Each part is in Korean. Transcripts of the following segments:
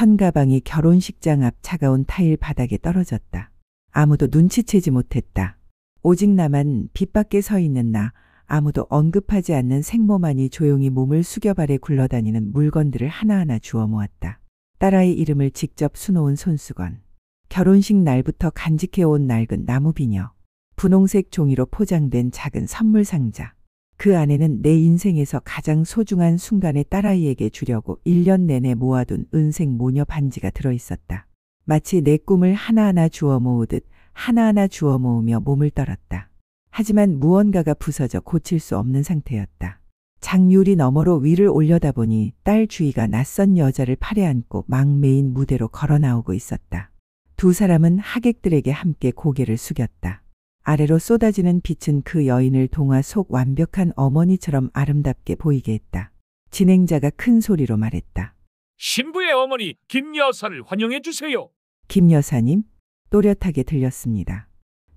천가방이 결혼식장 앞 차가운 타일 바닥에 떨어졌다. 아무도 눈치채지 못했다. 오직 나만 빛 밖에 서 있는 나, 아무도 언급하지 않는 생모만이 조용히 몸을 숙여 발에 굴러다니는 물건들을 하나하나 주워 모았다. 딸아이 이름을 직접 수놓은 손수건, 결혼식 날부터 간직해온 낡은 나무 비녀, 분홍색 종이로 포장된 작은 선물 상자. 그 안에는 내 인생에서 가장 소중한 순간에 딸아이에게 주려고 1년 내내 모아둔 은색 모녀 반지가 들어있었다. 마치 내 꿈을 하나하나 주워 모으듯 하나하나 주워 모으며 몸을 떨었다. 하지만 무언가가 부서져 고칠 수 없는 상태였다. 장유리 너머로 위를 올려다보니 딸 주희가 낯선 여자를 팔에 안고 망매인 무대로 걸어 나오고 있었다. 두 사람은 하객들에게 함께 고개를 숙였다. 아래로 쏟아지는 빛은 그 여인을 동화 속 완벽한 어머니처럼 아름답게 보이게 했다. 진행자가 큰 소리로 말했다. 신부의 어머니 김 여사를 환영해 주세요. 김 여사님? 또렷하게 들렸습니다.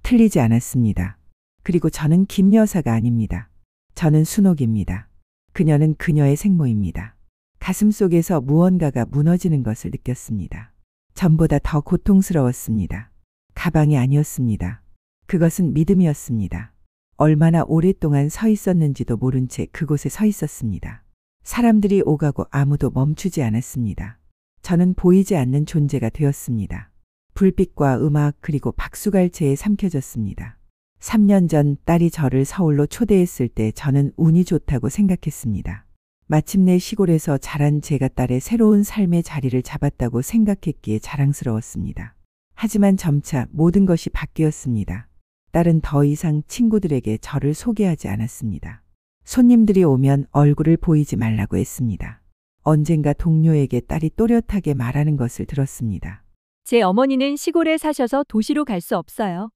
틀리지 않았습니다. 그리고 저는 김 여사가 아닙니다. 저는 순옥입니다. 그녀는 그녀의 생모입니다. 가슴속에서 무언가가 무너지는 것을 느꼈습니다. 전보다 더 고통스러웠습니다. 가방이 아니었습니다. 그것은 믿음이었습니다. 얼마나 오랫동안 서 있었는지도 모른 채 그곳에 서 있었습니다. 사람들이 오가고 아무도 멈추지 않았습니다. 저는 보이지 않는 존재가 되었습니다. 불빛과 음악 그리고 박수갈채에 삼켜졌습니다. 3년 전 딸이 저를 서울로 초대했을 때 저는 운이 좋다고 생각했습니다. 마침내 시골에서 자란 제가 딸의 새로운 삶의 자리를 잡았다고 생각했기에 자랑스러웠습니다. 하지만 점차 모든 것이 바뀌었습니다. 딸은 더 이상 친구들에게 저를 소개하지 않았습니다. 손님들이 오면 얼굴을 보이지 말라고 했습니다. 언젠가 동료에게 딸이 또렷하게 말하는 것을 들었습니다. 제 어머니는 시골에 사셔서 도시로 갈 수 없어요.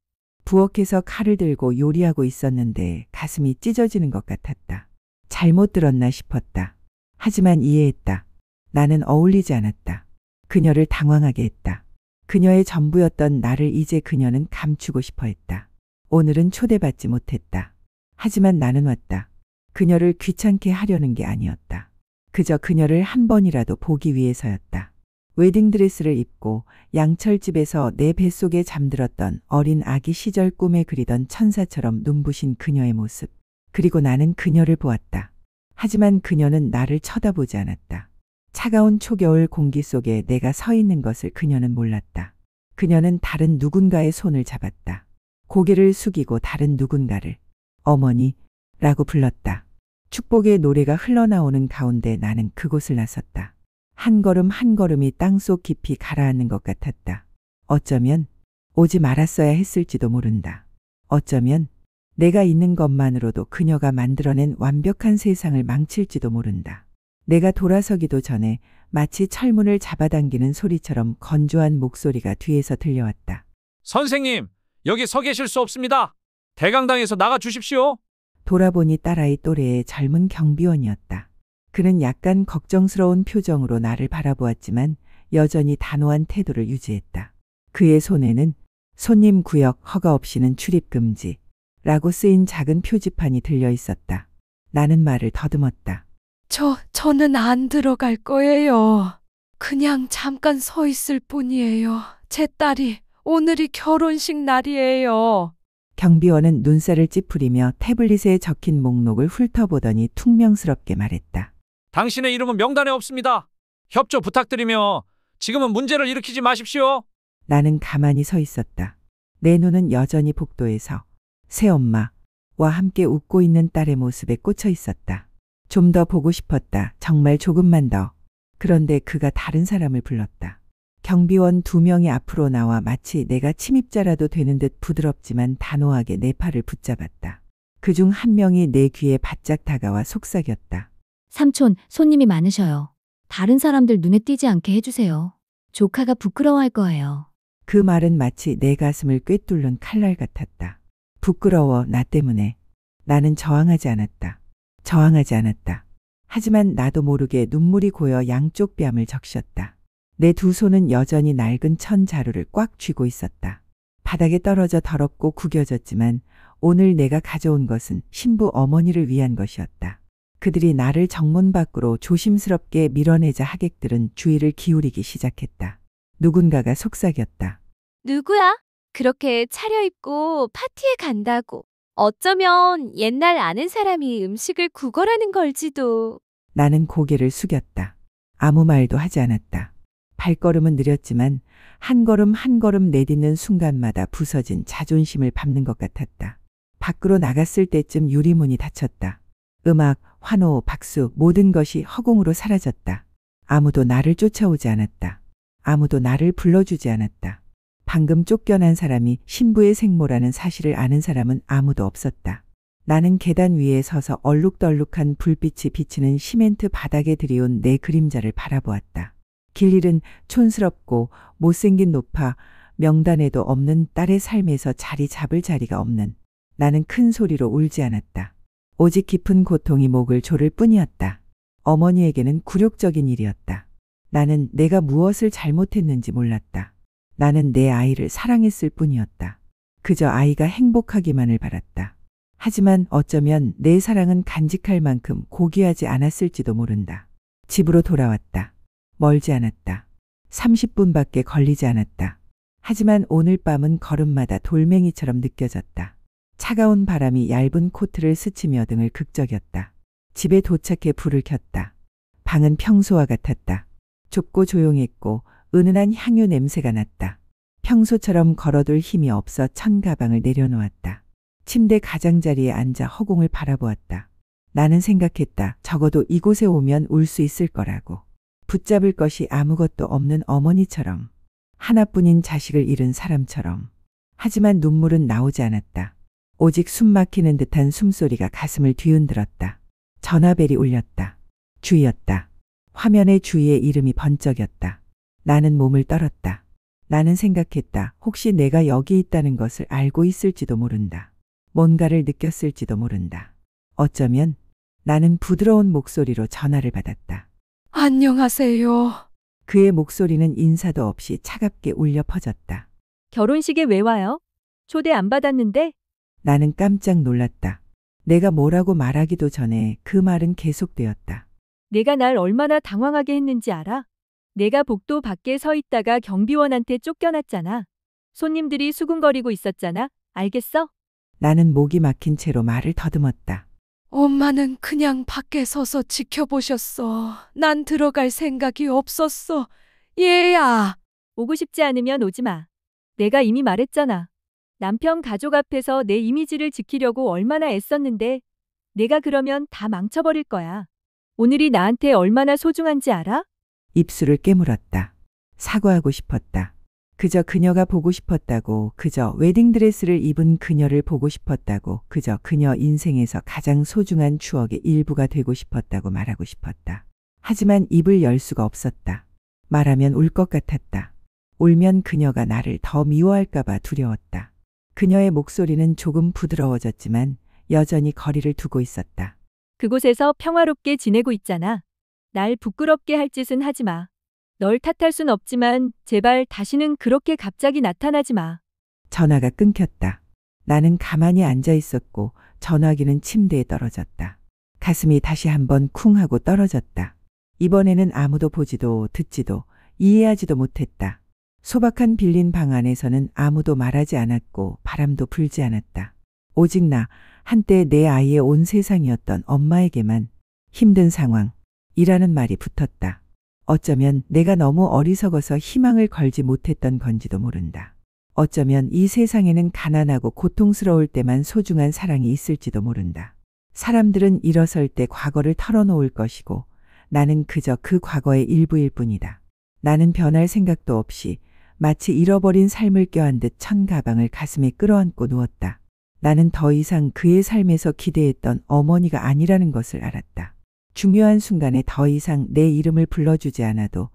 부엌에서 칼을 들고 요리하고 있었는데 가슴이 찢어지는 것 같았다. 잘못 들었나 싶었다. 하지만 이해했다. 나는 어울리지 않았다. 그녀를 당황하게 했다. 그녀의 전부였던 나를 이제 그녀는 감추고 싶어 했다. 오늘은 초대받지 못했다. 하지만 나는 왔다. 그녀를 귀찮게 하려는 게 아니었다. 그저 그녀를 한 번이라도 보기 위해서였다. 웨딩드레스를 입고 양철집에서 내 뱃속에 잠들었던 어린 아기 시절 꿈에 그리던 천사처럼 눈부신 그녀의 모습. 그리고 나는 그녀를 보았다. 하지만 그녀는 나를 쳐다보지 않았다. 차가운 초겨울 공기 속에 내가 서 있는 것을 그녀는 몰랐다. 그녀는 다른 누군가의 손을 잡았다. 고개를 숙이고 다른 누군가를 어머니라고 불렀다. 축복의 노래가 흘러나오는 가운데 나는 그곳을 나섰다. 한 걸음 한 걸음이 땅속 깊이 가라앉는 것 같았다. 어쩌면 오지 말았어야 했을지도 모른다. 어쩌면 내가 있는 것만으로도 그녀가 만들어낸 완벽한 세상을 망칠지도 모른다. 내가 돌아서기도 전에 마치 철문을 잡아당기는 소리처럼 건조한 목소리가 뒤에서 들려왔다. 선생님, 여기 서 계실 수 없습니다. 대강당에서 나가 주십시오. 돌아보니 딸아이 또래의 젊은 경비원이었다. 그는 약간 걱정스러운 표정으로 나를 바라보았지만 여전히 단호한 태도를 유지했다. 그의 손에는 손님 구역 허가 없이는 출입 금지 라고 쓰인 작은 표지판이 들려 있었다. 나는 말을 더듬었다. 저는 안 들어갈 거예요. 그냥 잠깐 서 있을 뿐이에요. 제 딸이 오늘이 결혼식 날이에요. 경비원은 눈살을 찌푸리며 태블릿에 적힌 목록을 훑어보더니 퉁명스럽게 말했다. 당신의 이름은 명단에 없습니다. 협조 부탁드리며 지금은 문제를 일으키지 마십시오. 나는 가만히 서 있었다. 내 눈은 여전히 복도에서 새엄마와 함께 웃고 있는 딸의 모습에 꽂혀 있었다. 좀 더 보고 싶었다. 정말 조금만 더. 그런데 그가 다른 사람을 불렀다. 경비원 2명이 앞으로 나와 마치 내가 침입자라도 되는 듯 부드럽지만 단호하게 내 팔을 붙잡았다. 그중 한 명이 내 귀에 바짝 다가와 속삭였다. 삼촌, 손님이 많으셔요. 다른 사람들 눈에 띄지 않게 해주세요. 조카가 부끄러워할 거예요. 그 말은 마치 내 가슴을 꿰뚫는 칼날 같았다. 부끄러워, 나 때문에. 나는 저항하지 않았다. 하지만 나도 모르게 눈물이 고여 양쪽 뺨을 적셨다. 내 두 손은 여전히 낡은 천 자루를 꽉 쥐고 있었다. 바닥에 떨어져 더럽고 구겨졌지만 오늘 내가 가져온 것은 신부 어머니를 위한 것이었다. 그들이 나를 정문 밖으로 조심스럽게 밀어내자 하객들은 주의를 기울이기 시작했다. 누군가가 속삭였다. 누구야? 그렇게 차려입고 파티에 간다고. 어쩌면 옛날 아는 사람이 음식을 구걸하는 걸지도. 나는 고개를 숙였다. 아무 말도 하지 않았다. 발걸음은 느렸지만 한 걸음 한 걸음 내딛는 순간마다 부서진 자존심을 밟는 것 같았다. 밖으로 나갔을 때쯤 유리문이 닫혔다. 음악, 환호, 박수 모든 것이 허공으로 사라졌다. 아무도 나를 쫓아오지 않았다. 아무도 나를 불러주지 않았다. 방금 쫓겨난 사람이 신부의 생모라는 사실을 아는 사람은 아무도 없었다. 나는 계단 위에 서서 얼룩덜룩한 불빛이 비치는 시멘트 바닥에 들이온 내 그림자를 바라보았다. 길 잃은 촌스럽고 못생긴 노파, 명단에도 없는 딸의 삶에서 자리 잡을 자리가 없는. 나는 큰 소리로 울지 않았다. 오직 깊은 고통이 목을 조를 뿐이었다. 어머니에게는 굴욕적인 일이었다. 나는 내가 무엇을 잘못했는지 몰랐다. 나는 내 아이를 사랑했을 뿐이었다. 그저 아이가 행복하기만을 바랐다. 하지만 어쩌면 내 사랑은 간직할 만큼 고귀하지 않았을지도 모른다. 집으로 돌아왔다. 멀지 않았다. 30분밖에 걸리지 않았다. 하지만 오늘 밤은 걸음마다 돌멩이처럼 느껴졌다. 차가운 바람이 얇은 코트를 스치며 등을 극적였다. 집에 도착해 불을 켰다. 방은 평소와 같았다. 좁고 조용했고 은은한 향유 냄새가 났다. 평소처럼 걸어둘 힘이 없어 천 가방을 내려놓았다. 침대 가장자리에 앉아 허공을 바라보았다. 나는 생각했다. 적어도 이곳에 오면 울 수 있을 거라고. 붙잡을 것이 아무것도 없는 어머니처럼. 하나뿐인 자식을 잃은 사람처럼. 하지만 눈물은 나오지 않았다. 오직 숨 막히는 듯한 숨소리가 가슴을 뒤흔들었다. 전화벨이 울렸다. 주희였다. 화면에 주희의 이름이 번쩍였다. 나는 몸을 떨었다. 나는 생각했다. 혹시 내가 여기 있다는 것을 알고 있을지도 모른다. 뭔가를 느꼈을지도 모른다. 어쩌면 나는 부드러운 목소리로 전화를 받았다. 안녕하세요. 그의 목소리는 인사도 없이 차갑게 울려 퍼졌다. 결혼식에 왜 와요? 초대 안 받았는데? 나는 깜짝 놀랐다. 내가 뭐라고 말하기도 전에 그 말은 계속되었다. 내가 날 얼마나 당황하게 했는지 알아? 내가 복도 밖에 서 있다가 경비원한테 쫓겨났잖아. 손님들이 수군거리고 있었잖아. 알겠어? 나는 목이 막힌 채로 말을 더듬었다. 엄마는 그냥 밖에 서서 지켜보셨어. 난 들어갈 생각이 없었어. 얘야. 오고 싶지 않으면 오지 마. 내가 이미 말했잖아. 남편 가족 앞에서 내 이미지를 지키려고 얼마나 애썼는데 내가 그러면 다 망쳐버릴 거야. 오늘이 나한테 얼마나 소중한지 알아? 입술을 깨물었다. 사과하고 싶었다. 그저 그녀가 보고 싶었다고, 그저 웨딩드레스를 입은 그녀를 보고 싶었다고, 그저 그녀 인생에서 가장 소중한 추억의 일부가 되고 싶었다고 말하고 싶었다. 하지만 입을 열 수가 없었다. 말하면 울 것 같았다. 울면 그녀가 나를 더 미워할까봐 두려웠다. 그녀의 목소리는 조금 부드러워졌지만 여전히 거리를 두고 있었다. 그곳에서 평화롭게 지내고 있잖아. 날 부끄럽게 할 짓은 하지 마. 널 탓할 순 없지만 제발 다시는 그렇게 갑자기 나타나지 마. 전화가 끊겼다. 나는 가만히 앉아 있었고 전화기는 침대에 떨어졌다. 가슴이 다시 한번 쿵 하고 떨어졌다. 이번에는 아무도 보지도 듣지도 이해하지도 못했다. 소박한 빌린 방 안에서는 아무도 말하지 않았고 바람도 불지 않았다. 오직 나, 한때 내 아이의 온 세상이었던 엄마에게만 힘든 상황이라는 말이 붙었다. 어쩌면 내가 너무 어리석어서 희망을 걸지 못했던 건지도 모른다. 어쩌면 이 세상에는 가난하고 고통스러울 때만 소중한 사랑이 있을지도 모른다. 사람들은 일어설 때 과거를 털어놓을 것이고 나는 그저 그 과거의 일부일 뿐이다. 나는 변할 생각도 없이 마치 잃어버린 삶을 껴안 듯 천 가방을 가슴에 끌어안고 누웠다. 나는 더 이상 그의 삶에서 기대했던 어머니가 아니라는 것을 알았다. 중요한 순간에 더 이상 내 이름을 불러주지 않아도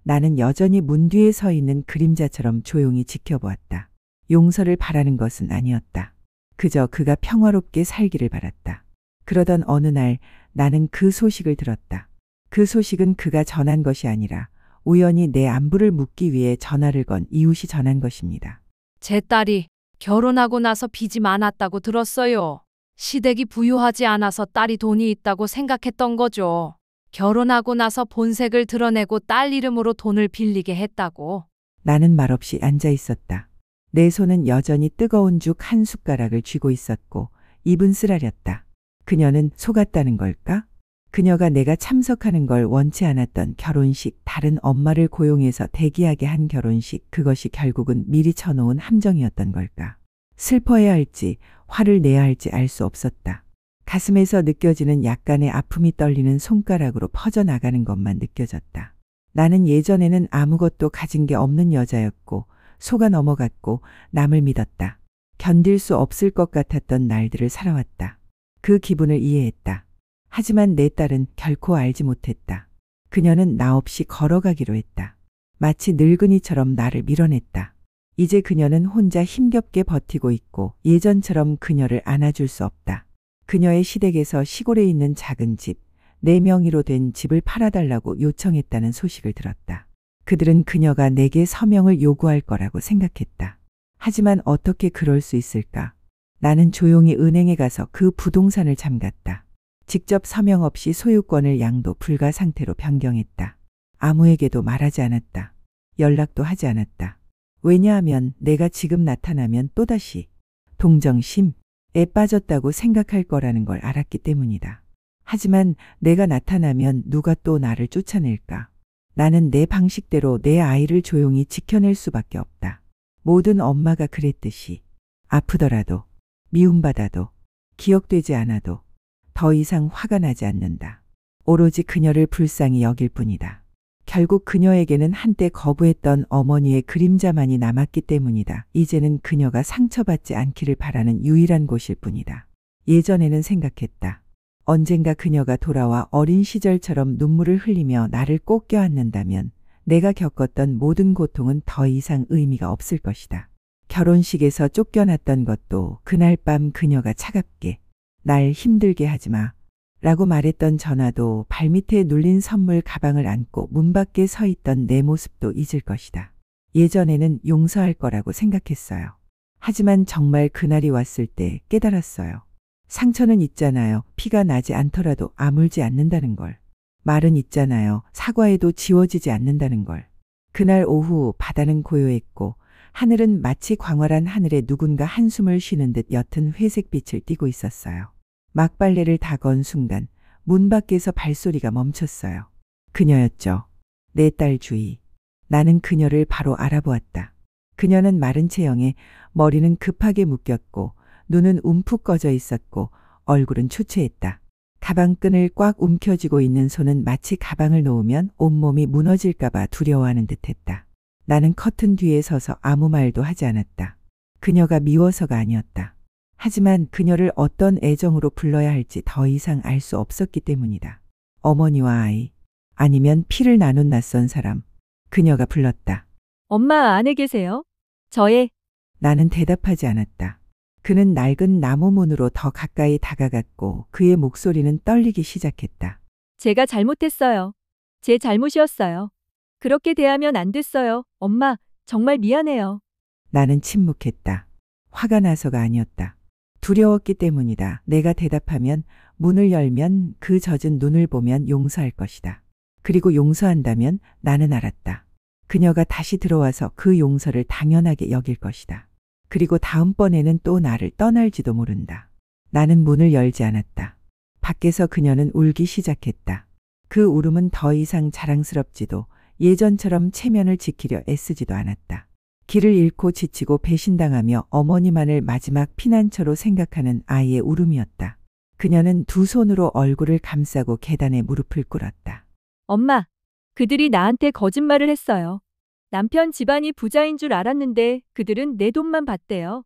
나는 여전히 문 뒤에 서 있는 그림자처럼 조용히 지켜보았다. 용서를 바라는 것은 아니었다. 그저 그가 평화롭게 살기를 바랐다. 그러던 어느 날 나는 그 소식을 들었다. 그 소식은 그가 전한 것이 아니라 우연히 내 안부를 묻기 위해 전화를 건 이웃이 전한 것입니다. 제 딸이 결혼하고 나서 빚이 많았다고 들었어요. 시댁이 부유하지 않아서 딸이 돈이 있다고 생각했던 거죠. 결혼하고 나서 본색을 드러내고 딸 이름으로 돈을 빌리게 했다고. 나는 말없이 앉아 있었다. 내 손은 여전히 뜨거운 죽 한 숟가락을 쥐고 있었고 입은 쓰라렸다. 그녀는 속았다는 걸까? 그녀가 내가 참석하는 걸 원치 않았던 결혼식, 다른 엄마를 고용해서 대기하게 한 결혼식, 그것이 결국은 미리 쳐놓은 함정이었던 걸까? 슬퍼해야 할지 화를 내야 할지 알 수 없었다. 가슴에서 느껴지는 약간의 아픔이 떨리는 손가락으로 퍼져나가는 것만 느껴졌다. 나는 예전에는 아무것도 가진 게 없는 여자였고 속아 넘어갔고 남을 믿었다. 견딜 수 없을 것 같았던 날들을 살아왔다. 그 기분을 이해했다. 하지만 내 딸은 결코 알지 못했다. 그녀는 나 없이 걸어가기로 했다. 마치 늙은이처럼 나를 밀어냈다. 이제 그녀는 혼자 힘겹게 버티고 있고 예전처럼 그녀를 안아줄 수 없다. 그녀의 시댁에서 시골에 있는 작은 집, 내 명의로 된 집을 팔아달라고 요청했다는 소식을 들었다. 그들은 그녀가 내게 서명을 요구할 거라고 생각했다. 하지만 어떻게 그럴 수 있을까? 나는 조용히 은행에 가서 그 부동산을 잠갔다. 직접 서명 없이 소유권을 양도 불가 상태로 변경했다. 아무에게도 말하지 않았다. 연락도 하지 않았다. 왜냐하면 내가 지금 나타나면 또다시 동정심에 빠졌다고 생각할 거라는 걸 알았기 때문이다. 하지만 내가 나타나면 누가 또 나를 쫓아낼까? 나는 내 방식대로 내 아이를 조용히 지켜낼 수밖에 없다. 모든 엄마가 그랬듯이 아프더라도 미움받아도 기억되지 않아도 더 이상 화가 나지 않는다. 오로지 그녀를 불쌍히 여길 뿐이다. 결국 그녀에게는 한때 거부했던 어머니의 그림자만이 남았기 때문이다. 이제는 그녀가 상처받지 않기를 바라는 유일한 곳일 뿐이다. 예전에는 생각했다. 언젠가 그녀가 돌아와 어린 시절처럼 눈물을 흘리며 나를 꼭 껴안는다면 내가 겪었던 모든 고통은 더 이상 의미가 없을 것이다. 결혼식에서 쫓겨났던 것도 그날 밤 그녀가 차갑게 날 힘들게 하지 마 라고 말했던 전화도 발밑에 눌린 선물 가방을 안고 문 밖에 서 있던 내 모습도 잊을 것이다. 예전에는 용서할 거라고 생각했어요. 하지만 정말 그날이 왔을 때 깨달았어요. 상처는 있잖아요. 피가 나지 않더라도 아물지 않는다는 걸. 말은 있잖아요. 사과해도 지워지지 않는다는 걸. 그날 오후 바다는 고요했고 하늘은 마치 광활한 하늘에 누군가 한숨을 쉬는 듯 옅은 회색빛을 띠고 있었어요. 막발레를 다 건 순간 문 밖에서 발소리가 멈췄어요. 그녀였죠. 내 딸 주희. 나는 그녀를 바로 알아보았다. 그녀는 마른 체형에 머리는 급하게 묶였고 눈은 움푹 꺼져 있었고 얼굴은 초췌했다. 가방끈을 꽉 움켜쥐고 있는 손은 마치 가방을 놓으면 온몸이 무너질까봐 두려워하는 듯했다. 나는 커튼 뒤에 서서 아무 말도 하지 않았다. 그녀가 미워서가 아니었다. 하지만 그녀를 어떤 애정으로 불러야 할지 더 이상 알 수 없었기 때문이다. 어머니와 아이, 아니면 피를 나눈 낯선 사람. 그녀가 불렀다. 엄마 안에 계세요? 저의 나는 대답하지 않았다. 그는 낡은 나무 문으로 더 가까이 다가갔고 그의 목소리는 떨리기 시작했다. 제가 잘못했어요. 제 잘못이었어요. 그렇게 대하면 안 됐어요. 엄마, 정말 미안해요. 나는 침묵했다. 화가 나서가 아니었다. 두려웠기 때문이다. 내가 대답하면, 문을 열면, 그 젖은 눈을 보면 용서할 것이다. 그리고 용서한다면 나는 알았다. 그녀가 다시 들어와서 그 용서를 당연하게 여길 것이다. 그리고 다음번에는 또 나를 떠날지도 모른다. 나는 문을 열지 않았다. 밖에서 그녀는 울기 시작했다. 그 울음은 더 이상 자랑스럽지도 예전처럼 체면을 지키려 애쓰지도 않았다. 길을 잃고 지치고 배신당하며 어머니만을 마지막 피난처로 생각하는 아이의 울음이었다. 그녀는 두 손으로 얼굴을 감싸고 계단에 무릎을 꿇었다. 엄마, 그들이 나한테 거짓말을 했어요. 남편 집안이 부자인 줄 알았는데 그들은 내 돈만 받대요.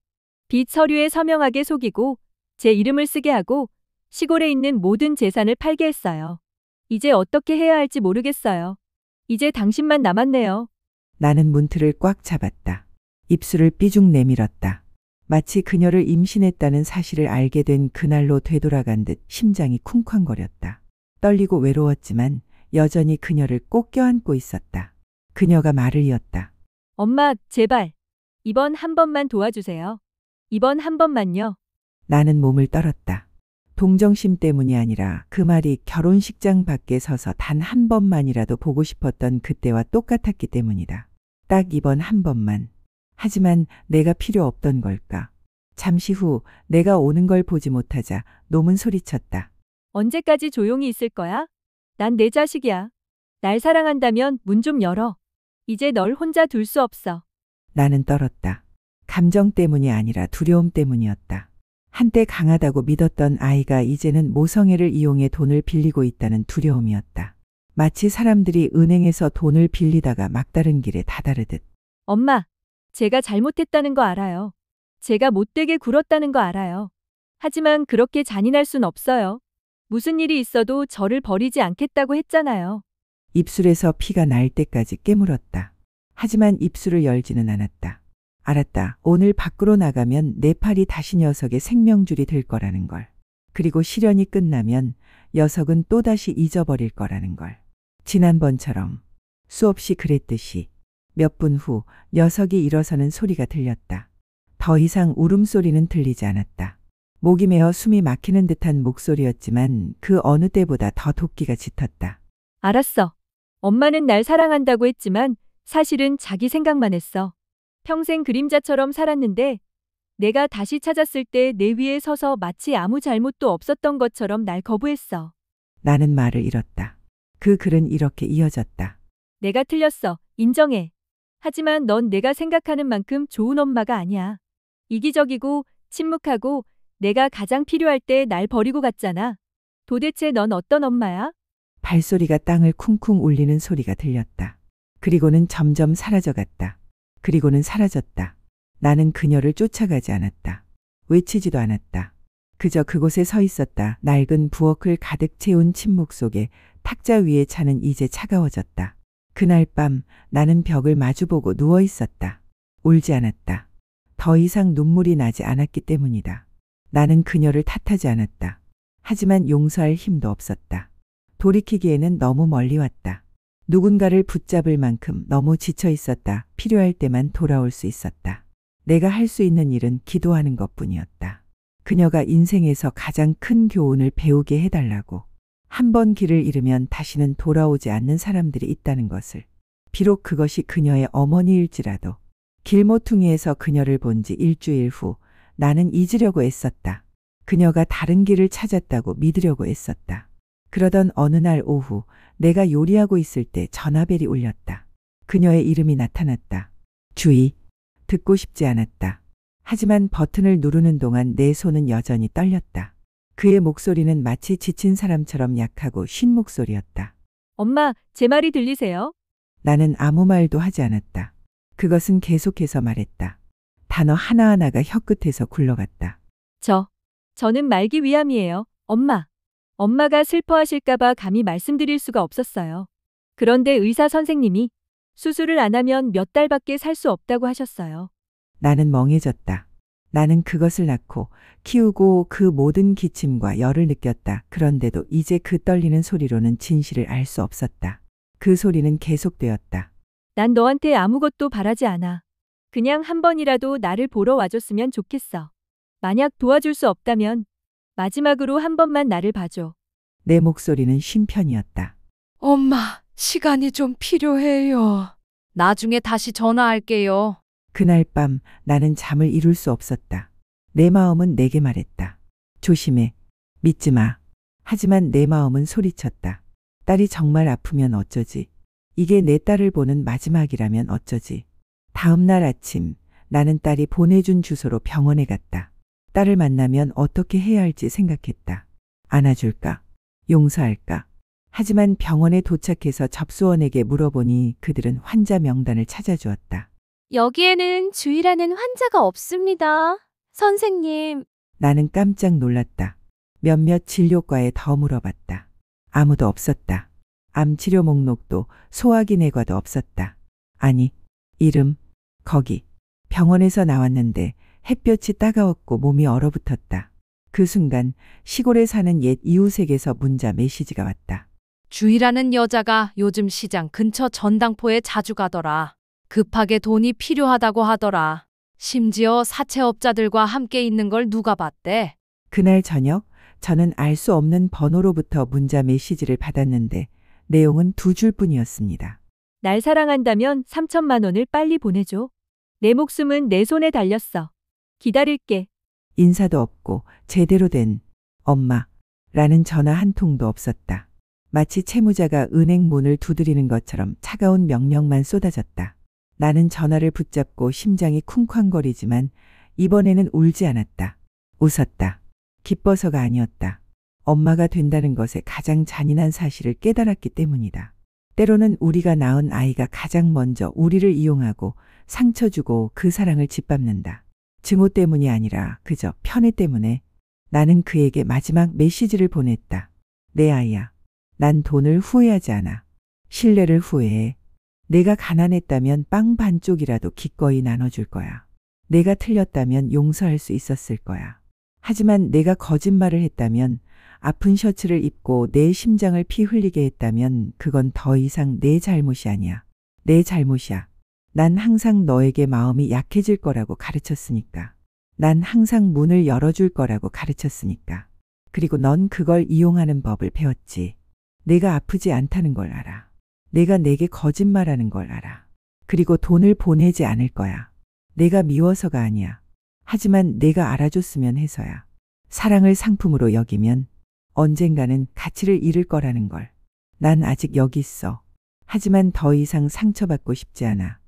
빚 서류에 서명하게 속이고 제 이름을 쓰게 하고 시골에 있는 모든 재산을 팔게 했어요. 이제 어떻게 해야 할지 모르겠어요. 이제 당신만 남았네요. 나는 문틀을 꽉 잡았다. 입술을 삐죽 내밀었다. 마치 그녀를 임신했다는 사실을 알게 된 그날로 되돌아간 듯 심장이 쿵쾅거렸다. 떨리고 외로웠지만 여전히 그녀를 꼭 껴안고 있었다. 그녀가 말을 이었다. 엄마, 제발. 이번 한 번만 도와주세요. 이번 한 번만요. 나는 몸을 떨었다. 동정심 때문이 아니라 그 말이 결혼식장 밖에 서서 단 한 번만이라도 보고 싶었던 그때와 똑같았기 때문이다. 딱 이번 한 번만. 하지만 내가 필요 없던 걸까? 잠시 후 내가 오는 걸 보지 못하자 놈은 소리쳤다. 언제까지 조용히 있을 거야? 난 내 자식이야. 날 사랑한다면 문 좀 열어. 이제 널 혼자 둘 수 없어. 나는 떨었다. 감정 때문이 아니라 두려움 때문이었다. 한때 강하다고 믿었던 아이가 이제는 모성애를 이용해 돈을 빌리고 있다는 두려움이었다. 마치 사람들이 은행에서 돈을 빌리다가 막다른 길에 다다르듯. 엄마, 제가 잘못했다는 거 알아요. 제가 못되게 굴었다는 거 알아요. 하지만 그렇게 잔인할 순 없어요. 무슨 일이 있어도 저를 버리지 않겠다고 했잖아요. 입술에서 피가 날 때까지 깨물었다. 하지만 입술을 열지는 않았다. 알았다. 오늘 밖으로 나가면 내 팔이 다시 녀석의 생명줄이 될 거라는 걸. 그리고 시련이 끝나면 녀석은 또다시 잊어버릴 거라는 걸. 지난번처럼 수없이 그랬듯이 몇 분 후 녀석이 일어서는 소리가 들렸다. 더 이상 울음소리는 들리지 않았다. 목이 메어 숨이 막히는 듯한 목소리였지만 그 어느 때보다 더 도끼가 짙었다. 알았어. 엄마는 날 사랑한다고 했지만 사실은 자기 생각만 했어. 평생 그림자처럼 살았는데 내가 다시 찾았을 때 내 위에 서서 마치 아무 잘못도 없었던 것처럼 날 거부했어. 나는 말을 잃었다. 그 글은 이렇게 이어졌다. 내가 틀렸어. 인정해. 하지만 넌 내가 생각하는 만큼 좋은 엄마가 아니야. 이기적이고 침묵하고 내가 가장 필요할 때 날 버리고 갔잖아. 도대체 넌 어떤 엄마야? 발소리가 땅을 쿵쿵 울리는 소리가 들렸다. 그리고는 점점 사라져갔다. 그리고는 사라졌다. 나는 그녀를 쫓아가지 않았다. 외치지도 않았다. 그저 그곳에 서 있었다. 낡은 부엌을 가득 채운 침묵 속에 탁자 위에 차는 이제 차가워졌다. 그날 밤 나는 벽을 마주보고 누워 있었다. 울지 않았다. 더 이상 눈물이 나지 않았기 때문이다. 나는 그녀를 탓하지 않았다. 하지만 용서할 힘도 없었다. 돌이키기에는 너무 멀리 왔다. 누군가를 붙잡을 만큼 너무 지쳐 있었다. 필요할 때만 돌아올 수 있었다. 내가 할 수 있는 일은 기도하는 것뿐이었다. 그녀가 인생에서 가장 큰 교훈을 배우게 해달라고. 한 번 길을 잃으면 다시는 돌아오지 않는 사람들이 있다는 것을. 비록 그것이 그녀의 어머니일지라도. 길모퉁이에서 그녀를 본 지 일주일 후 나는 잊으려고 애썼다. 그녀가 다른 길을 찾았다고 믿으려고 애썼다. 그러던 어느 날 오후 내가 요리하고 있을 때 전화벨이 울렸다. 그녀의 이름이 나타났다. 주희. 듣고 싶지 않았다. 하지만 버튼을 누르는 동안 내 손은 여전히 떨렸다. 그의 목소리는 마치 지친 사람처럼 약하고 쉰 목소리였다. 엄마, 제 말이 들리세요? 나는 아무 말도 하지 않았다. 그것은 계속해서 말했다. 단어 하나하나가 혀끝에서 굴러갔다. 저는 말기 위함이에요. 엄마. 엄마가 슬퍼하실까봐 감히 말씀드릴 수가 없었어요. 그런데 의사 선생님이 수술을 안 하면 몇 달밖에 살 수 없다고 하셨어요. 나는 멍해졌다. 나는 그것을 낳고 키우고 그 모든 기침과 열을 느꼈다. 그런데도 이제 그 떨리는 소리로는 진실을 알 수 없었다. 그 소리는 계속되었다. 난 너한테 아무것도 바라지 않아. 그냥 한 번이라도 나를 보러 와줬으면 좋겠어. 만약 도와줄 수 없다면 마지막으로 한 번만 나를 봐줘. 내 목소리는 쉰 편이었다. 엄마, 시간이 좀 필요해요. 나중에 다시 전화할게요. 그날 밤 나는 잠을 이룰 수 없었다. 내 마음은 내게 말했다. 조심해. 믿지 마. 하지만 내 마음은 소리쳤다. 딸이 정말 아프면 어쩌지? 이게 내 딸을 보는 마지막이라면 어쩌지? 다음 날 아침 나는 딸이 보내준 주소로 병원에 갔다. 딸을 만나면 어떻게 해야 할지 생각했다. 안아줄까? 용서할까? 하지만 병원에 도착해서 접수원에게 물어보니 그들은 환자 명단을 찾아주었다. 여기에는 주희라는 환자가 없습니다. 선생님. 나는 깜짝 놀랐다. 몇몇 진료과에 더 물어봤다. 아무도 없었다. 암치료 목록도 소화기 내과도 없었다. 아니, 이름, 거기. 병원에서 나왔는데 햇볕이 따가웠고 몸이 얼어붙었다. 그 순간 시골에 사는 옛 이웃에게서 문자 메시지가 왔다. 주희라는 여자가 요즘 시장 근처 전당포에 자주 가더라. 급하게 돈이 필요하다고 하더라. 심지어 사채업자들과 함께 있는 걸 누가 봤대? 그날 저녁 저는 알 수 없는 번호로부터 문자 메시지를 받았는데 내용은 두 줄뿐이었습니다. 날 사랑한다면 3천만 원을 빨리 보내줘. 내 목숨은 내 손에 달렸어. 기다릴게. 인사도 없고 제대로 된 엄마라는 전화 한 통도 없었다. 마치 채무자가 은행 문을 두드리는 것처럼 차가운 명령만 쏟아졌다. 나는 전화를 붙잡고 심장이 쿵쾅거리지만 이번에는 울지 않았다. 웃었다. 기뻐서가 아니었다. 엄마가 된다는 것의 가장 잔인한 사실을 깨달았기 때문이다. 때로는 우리가 낳은 아이가 가장 먼저 우리를 이용하고 상처 주고 그 사랑을 짓밟는다. 증오 때문이 아니라 그저 편애 때문에 나는 그에게 마지막 메시지를 보냈다. 내 아이야. 난 돈을 후회하지 않아. 신뢰를 후회해. 내가 가난했다면 빵 반쪽이라도 기꺼이 나눠줄 거야. 내가 틀렸다면 용서할 수 있었을 거야. 하지만 내가 거짓말을 했다면, 아픈 셔츠를 입고 내 심장을 피 흘리게 했다면 그건 더 이상 내 잘못이 아니야. 내 잘못이야. 난 항상 너에게 마음이 약해질 거라고 가르쳤으니까. 난 항상 문을 열어줄 거라고 가르쳤으니까. 그리고 넌 그걸 이용하는 법을 배웠지. 내가 아프지 않다는 걸 알아. 내가 내게 거짓말하는 걸 알아. 그리고 돈을 보내지 않을 거야. 내가 미워서가 아니야. 하지만 내가 알아줬으면 해서야. 사랑을 상품으로 여기면 언젠가는 가치를 잃을 거라는 걸. 난 아직 여기 있어. 하지만 더 이상 상처받고 싶지 않아.